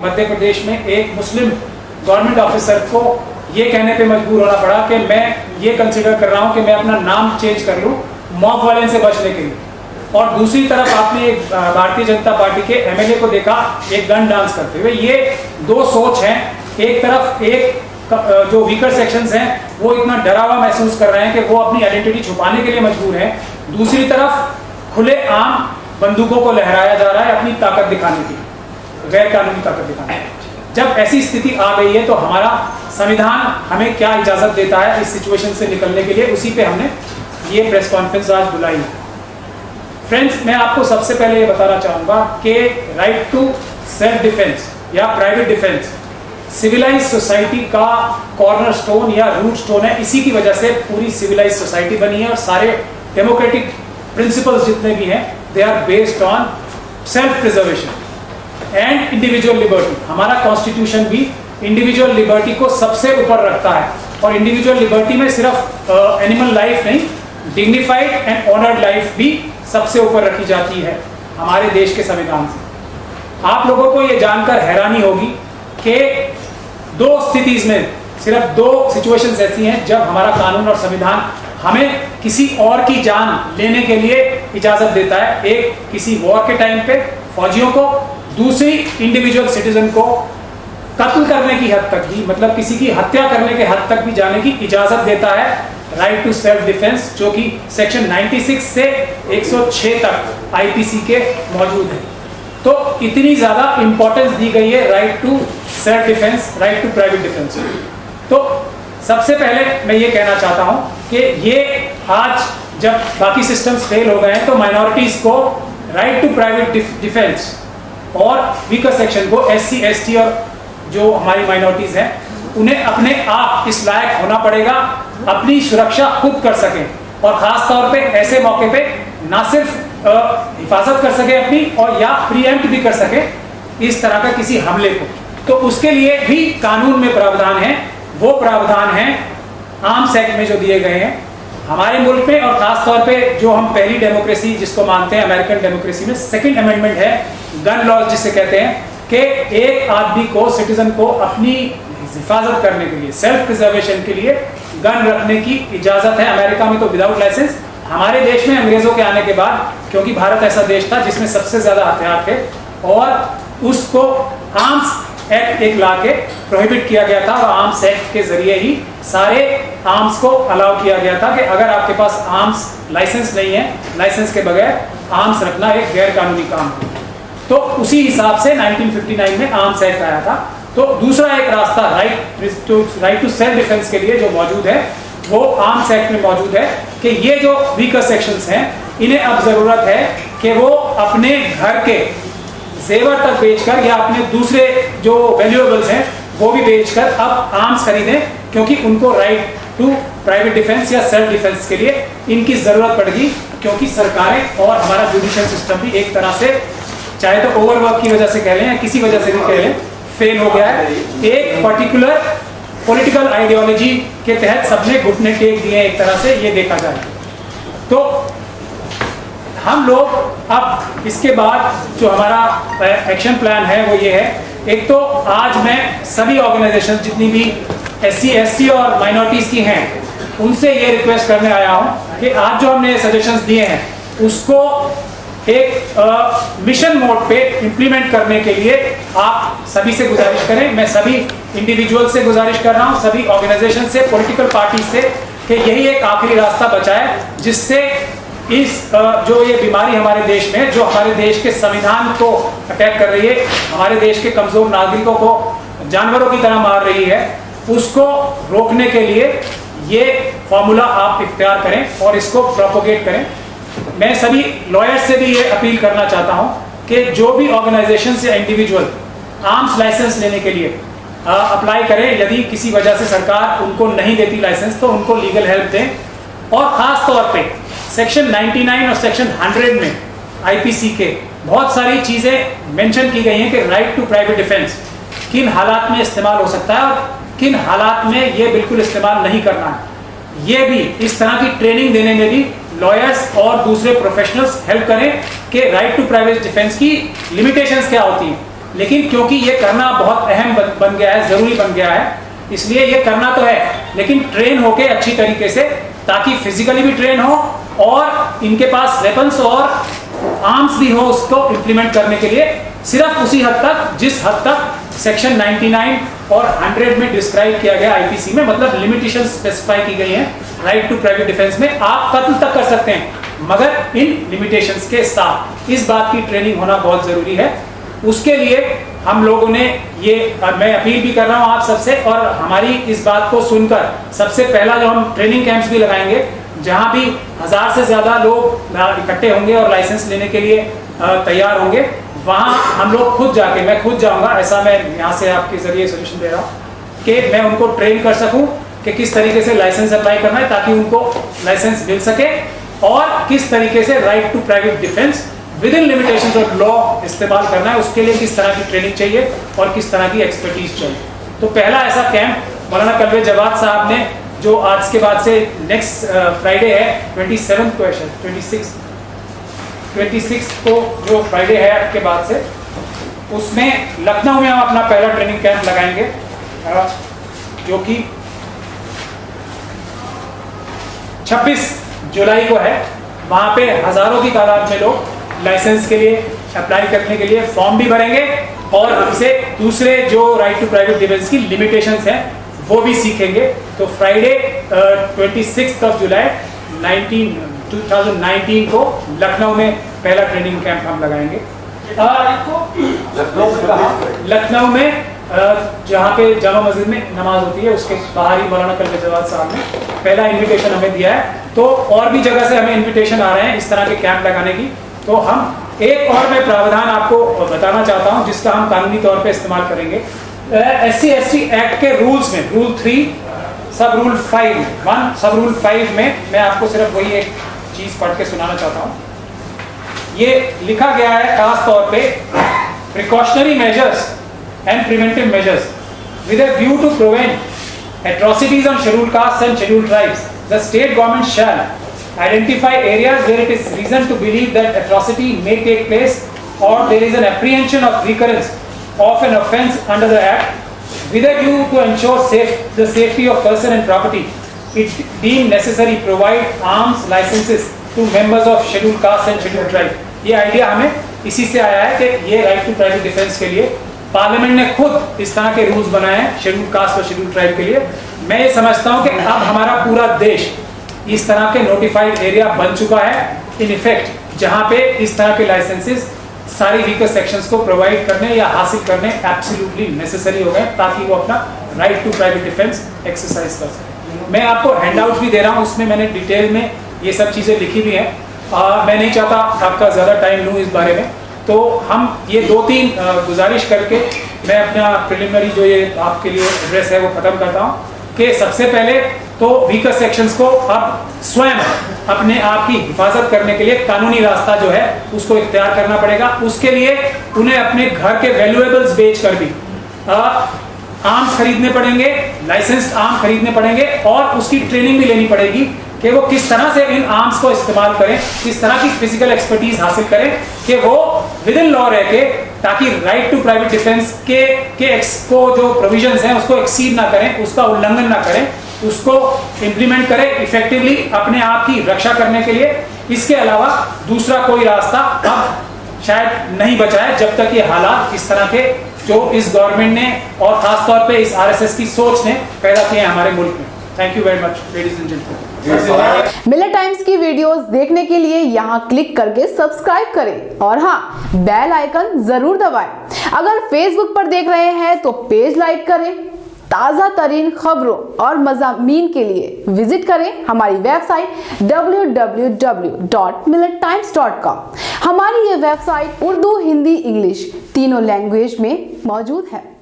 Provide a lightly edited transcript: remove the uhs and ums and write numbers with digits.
मध्य प्रदेश में एक मुस्लिम government officer को ये कहने पे मजबूर होना पड़ा कि मैं ये कंसिडर कर रहा हूँ कि मैं अपना नाम चेंज कर लूँ मॉब वायलेंस से बचने के लिए। और दूसरी तरफ आपने एक भारतीय जनता पार्टी के एमएलए को देखा एक गन डांस करते हुए। ये दो सोच हैं। एक तरफ एक जो वीकर सेक्शंस हैं वो इतना डरा हुआ महसूस कर रहे हैं कि वो अपनी आइडेंटिटी छुपाने के लिए मजबूर हैं। दूसरी तरफ खुले आम बंदूकों को लहराया जा रहा है अपनी ताकत दिखाने की, गैर कानूनी ताकत दिखाने की। जब ऐसी स्थिति आ गई है तो हमारा संविधान हमें क्या इजाजत देता है इस सिचुएशन से निकलने के लिए, उसी पे हमने ये प्रेस कॉन्फ्रेंस आज बुलाई है। फ्रेंड्स, मैं आपको सबसे पहले ये बताना चाहूँगा कि राइट टू सेल्फ डिफेंस या प्राइवेट डिफेंस सिविलाइज सोसाइटी का कॉर्नरस्टोन या रूट स्टोन है। इसी की वजह से पूरी सिविलाइज सोसाइटी बनी है और सारे डेमोक्रेटिक प्रिंसिपल्स जितने भी हैं they are based on self preservation and individual liberty. हमारा कॉन्स्टिट्यूशन भी इंडिविजुअल लिबर्टी को सबसे ऊपर रखता है और इंडिविजुअल लिबर्टी में सिर्फ एनिमल लाइफ नहीं, डिग्निफाइड एंड ऑनर्ड लाइफ भी सबसे ऊपर रखी जाती है हमारे देश के संविधान से। आप लोगों को ये जानकर हैरानी होगी कि दो स्थितिज में, सिर्फ दो सिचुएशंस ऐसी हैं जब हमारा कानून और संविधान हमें किसी और की जान लेने के लिए इजाजत देता है। एक किसी वॉर के टाइम पे फौजियों को, दूसरी इंडिविजुअल सिटीजन को कत्ल करने की हद तक भी, मतलब किसी की हत्या करने के हद तक भी जाने की इजाजत देता है राइट टू सेल्फ डिफेंस, जो कि सेक्शन 96 से 106 तक आईपीसी के मौजूद है। तो इतनी ज्यादा इंपॉर्टेंस दी गई है right to self defence, right to private defence. तो सबसे पहले मैं ये कहना चाहता हूं कि ये आज जब बाकी सिस्टम्स फेल हो गए हैं तो माइनॉरिटीज को राइट टू प्राइवेट डिफेंस और वीकर सेक्शन को SC ST और जो हमारी माइनॉरिटीज हैं उन्हें अपने आप इस लायक होना पड़ेगा अपनी सुरक्षा खुद कर सकें और खास तौर पे ऐसे मौके पे ना सिर्फ हिफाजत कर सके अपनी और या प्रीएम्प्ट भी कर सके इस तरह का किसी हमले को। तो उसके लिए भी कानून में प्रावधान है। वो प्रावधान है आर्म्स एक्ट में जो दिए गए हैं हमारे मुल्क में, और खास तौर पे जो हम पहली डेमोक्रेसी जिसको मानते हैं अमेरिकन डेमोक्रेसी में सेकंड अमेंडमेंट है गन लॉज, जिसे कहते हैं कि एक आदमी को, सिटीजन को अपनी हिफाजत करने के लिए, सेल्फ प्रिजर्वेशन के लिए गन रखने की इजाजत है। अमेरिका में तो विदाउट लाइसेंस। हमारे देश में अंग्रेजों के आने के बाद, क्योंकि भारत ऐसा देश था जिसमें सबसे ज्यादा हथियार थे और उसको आर्म्स एक्ट एक ला के प्रोहिबिट किया गया था और आर्म्स एक्ट के जरिए ही सारे आर्म्स को अलाउ किया गया था कि अगर आपके पास आर्म्स लाइसेंस नहीं है, लाइसेंस के बगैर आर्म्स रखना एक गैर कानूनी काम है। तो उसी हिसाब से 1959 में आर्म्स एक्ट आया था। तो दूसरा एक रास्ता राइट टू सेल्फ डिफेंस के लिए जो मौजूद है वो आर्म्स एक्ट में मौजूद है कि ये जो वीकर सेक्शंस हैं इन्हें अब जरूरत है कि वो अपने घर के जेवर तक बेचकर या अपने दूसरे जो वैल्यूएबल्स हैं वो भी बेचकर अब आर्म्स खरीदें, क्योंकि उनको राइट टू प्राइवेट डिफेंस या सेल्फ डिफेंस के लिए इनकी जरूरत पड़ेगी, क्योंकि सरकारें और हमारा जुडिशियल सिस्टम भी एक तरह से, चाहे तो ओवरवर्क की वजह से कह लें या किसी वजह से भी कह लें, फेल हो गया है। एक पर्टिकुलर पॉलिटिकल आइडियोलॉजी के तहत सबने घुटने टेक दिए एक तरह से, ये देखा जाए तो हम लोग अब इसके बाद जो हमारा एक्शन प्लान है वो ये है। एक तो आज मैं सभी ऑर्गेनाइजेशन जितनी भी SC ST और माइनॉरिटीज की हैं उनसे ये रिक्वेस्ट करने आया हूँ कि आज जो हमने सजेशंस दिए हैं उसको एक मिशन मोड पे इम्प्लीमेंट करने के लिए आप सभी से गुजारिश करें। मैं सभी इंडिविजुअल से गुजारिश कर रहा हूं, सभी ऑर्गेनाइजेशन से, पॉलिटिकल पार्टी से, कि यही एक आखिरी रास्ता बचा है जिससे इस जो ये बीमारी हमारे देश में, जो हमारे देश के संविधान को अटैक कर रही है, हमारे देश के कमजोर नागरिकों को जानवरों की तरह मार रही है, उसको रोकने के लिए ये फॉर्मूला आप इख्तियार करें और इसको प्रोपोगेट करें। मैं सभी लॉयर्स से भी ये अपील करना चाहता हूं कि जो भी ऑर्गेनाइजेशन से इंडिविजुअल आर्म्स लाइसेंस लेने के लिए अप्लाई करें, यदि किसी वजह से सरकार उनको नहीं देती लाइसेंस तो उनको लीगल हेल्प दें। और खास तौर पे सेक्शन 99 और सेक्शन 100 में आईपीसी के बहुत सारी चीजें मेंशन की गई हैं कि राइट टू प्राइवेट डिफेंस किन हालात में इस्तेमाल हो सकता है और किन हालात में ये बिल्कुल इस्तेमाल नहीं करना है। ये भी इस तरह की ट्रेनिंग देने में भी लॉयर्स और दूसरे प्रोफेशनल्स हेल्प करें कि राइट टू प्राइवेट डिफेंस की लिमिटेशंस क्या होती हैं। लेकिन क्योंकि ये करना बहुत अहम बन गया है, जरूरी बन गया है, इसलिए ये करना तो है, लेकिन ट्रेन होके अच्छी तरीके से, ताकि फिजिकली भी ट्रेन हो और इनके पास वेपन्स और आर्म्स भी हो उसको इम्प्लीमेंट करने के लिए, सिर्फ उसी हद तक जिस हद तक सेक्शन 99 और 100 में डिस्क्राइब किया गया आईपीसी में, मतलब लिमिटेशन स्पेसिफाई की गई है राइट टू प्राइवेट डिफेंस में। आप कत्ल तक कर सकते हैं मगर इन लिमिटेशंस के साथ। इस बात की ट्रेनिंग होना बहुत जरूरी है। उसके लिए हम लोगों ने ये, मैं अपील भी कर रहा हूँ आप सबसे, और हमारी इस बात को सुनकर सबसे पहला जो हम ट्रेनिंग कैंप्स भी लगाएंगे जहाँ भी 1000 से ज्यादा लोग इकट्ठे होंगे और लाइसेंस लेने के लिए तैयार होंगे, वहाँ हम लोग खुद जाके, मैं खुद जाऊँगा, ऐसा मैं यहाँ से आपके जरिए सोल्यूशन दे रहा हूँ कि मैं उनको ट्रेन कर सकूँ कि किस तरीके से लाइसेंस अप्लाई करना है ताकि उनको लाइसेंस मिल सके, और किस तरीके से right to private defence within limitations of law इस्तेमाल करना है, उसके लिए किस तरह की ट्रेनिंग चाहिए और किस तरह की एक्सपर्टीज चाहिए। तो पहला ऐसा कैंप मौलाना कल्बे जवाद साहब ने, जो आज के बाद से नेक्स्ट फ्राइडे है 27 को, 26 को जो फ्राइडे है आपके बाद से, उसमें लखनऊ में हम अपना पहला ट्रेनिंग कैंप लगाएंगे, जो कि 26 जुलाई को है। वहाँ पे हजारों की तादाद में लोग लाइसेंस के लिए अप्लाई करने के लिए फॉर्म भी भरेंगे और हमसे दूसरे जो राइट टू प्राइवेट डिफेंस की लिमिटेशंस हैं वो भी सीखेंगे। तो फ्राइडे 26 जुलाई 2019 को लखनऊ में पहला ट्रेनिंग कैंप हम लगाएंगे। लखनऊ में जहाँ पे जामा मस्जिद में नमाज होती है उसके बाहर ही मौलाना कल्बे जवाद साहब ने पहला इन्विटेशन हमें दिया है। तो और भी जगह से हमें इन्विटेशन आ रहे हैं इस तरह के कैंप लगाने की। तो हम एक और मैं प्रावधान आपको बताना चाहता हूं जिसका हम कानूनी तौर पे इस्तेमाल करेंगे। SC/ST एक्ट के रूल्स में, रूल 3 सब रूल 5 में मैं आपको सिर्फ वही एक चीज पढ़ के सुनाना चाहता हूं। ये लिखा गया है खास तौर पे, precautionary measures and preventive measures with a view to prevent atrocities on scheduled castes and scheduled tribes. The state government shall identify areas where it is reason to believe that atrocity may take place or there is an apprehension of recurrence of an offence under the act with a view to ensure the safety of person and property. It deemed necessary provide arms licenses to members of scheduled castes and scheduled tribes. ये idea हमें इसी से आया है कि ये right to private defence के लिए पार्लियामेंट ने खुद इस तरह के रूल्स बनाए हैं शेड्यूल कास्ट और शेड्यूल ट्राइब के लिए। मैं ये समझता हूँ कि अब हमारा पूरा देश इस तरह के नोटिफाइड एरिया बन चुका है इन इफेक्ट, जहाँ पे इस तरह के लाइसेंसेस सारी वीकर सेक्शंस को प्रोवाइड करने या हासिल करने एब्सोल्युटली नेसेसरी हो गए ताकि वो अपना right to private defence exercise कर सके। मैं आपको हैंडआउट भी दे रहा हूँ, उसमें मैंने डिटेल में ये सब चीज़ें लिखी भी हैं। मैं नहीं चाहता आपका ज़्यादा टाइम लूँ इस बारे में, तो हम ये 2-3 गुजारिश करके मैं अपना प्रिलिमिनरी जो ये आपके लिए एड्रेस है वो ख़त्म करता हूँ कि सबसे पहले तो वीकर सेक्शंस को अब स्वयं अपने आप की हिफाजत करने के लिए कानूनी रास्ता जो है उसको इख्तियार करना पड़ेगा। उसके लिए उन्हें अपने घर के वैल्यूएबल्स बेच कर भी आर्म्स खरीदने पड़ेंगे, लाइसेंस्ड आर्म खरीदने पड़ेंगे और उसकी ट्रेनिंग भी लेनी पड़ेगी कि वो किस तरह से इन आर्म्स को इस्तेमाल करें, किस तरह की फिजिकल एक्सपर्टीज हासिल करें कि वो विद इन लॉ रह के, ताकि राइट टू प्राइवेट डिफेंस के को जो प्रोविजंस हैं उसको एक्सीड ना करें, उसका उल्लंघन ना करें, उसको इम्प्लीमेंट करें इफेक्टिवली अपने आप की रक्षा करने के लिए। इसके अलावा दूसरा कोई रास्ता अब शायद नहीं बचा है जब तक ये हालात इस तरह के जो इस गवर्नमेंट ने और खास तौर पे इस RSS की सोच ने पैदा किए हैं हमारे मुल्क में। Thank you very much ladies and gentleman. Miller times की वीडियोस देखने के लिए यहाँ क्लिक करके सब्सक्राइब करें और हाँ, बेल आइकन जरूर दबाएं। अगर फेसबुक पर देख रहे हैं तो पेज लाइक करें। ताज़ा तरीन खबरों और मज़ामीन के लिए विजिट करें हमारी वेबसाइट www.millertimes.com। हमारी ये वेबसाइट उर्दू, हिंदी, इंग्लिश तीनों लैंग्वेज में मौजूद है।